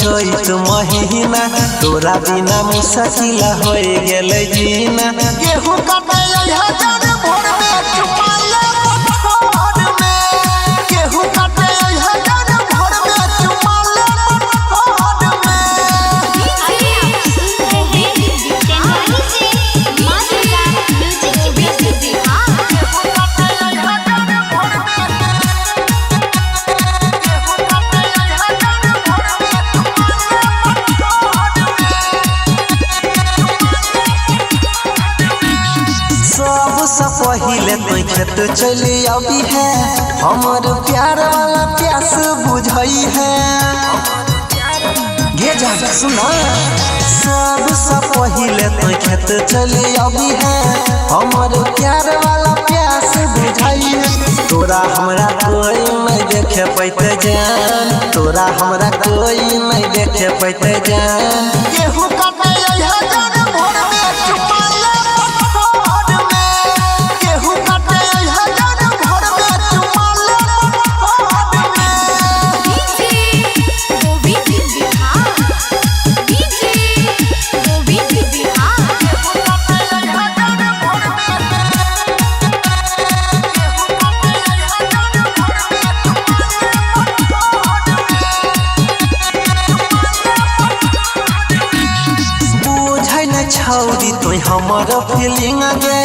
चैत महीना तोरा बिना मुश्किल हो गेलै जीना। गेहूं काटे हजार भोर में चुमा ले पठार में। गेहूं काटे हजार भोर में चुमा ले पठार सबसे पहिले तो खेत चली अभी है हमर प्यार वाला प्यास बुझई है। गे जा सुना सबसे पहिले तो खेत चली अभी है हमर प्यार वाला प्यास बुझई है। तोरा हमरा कोई नहीं देखे पैते जान, तोरा हमरा कोई नहीं देखे पैते जान। गेहूं काटे हजार भोर में चुमा ले पठार में। गेहूं काटे हजार भोर में चुमा ले पठार छौरी तो हमर फीलिंग गे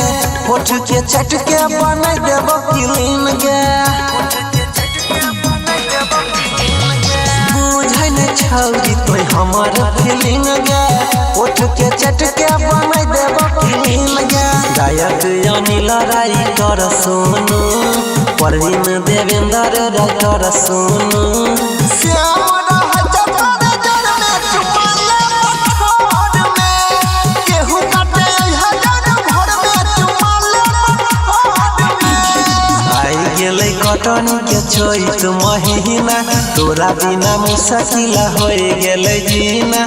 होठ के चट के बना देब किलिंग गे। बुझै न छौरी तो हमर फीलिंग गे होठ के चट के बना देब किलिंग गे। गायक अनिल राय कर सुनू परवीन देवेंद्र राय कर सुनू। श्याम रह जतर जर में चुमा ले पठार में। गेहूं काटे हजार भोर में चुमा ले पठार में। आई गेलै कटनी के चैत महीना तोरा बिना मुश्किल हो गेलै जीना।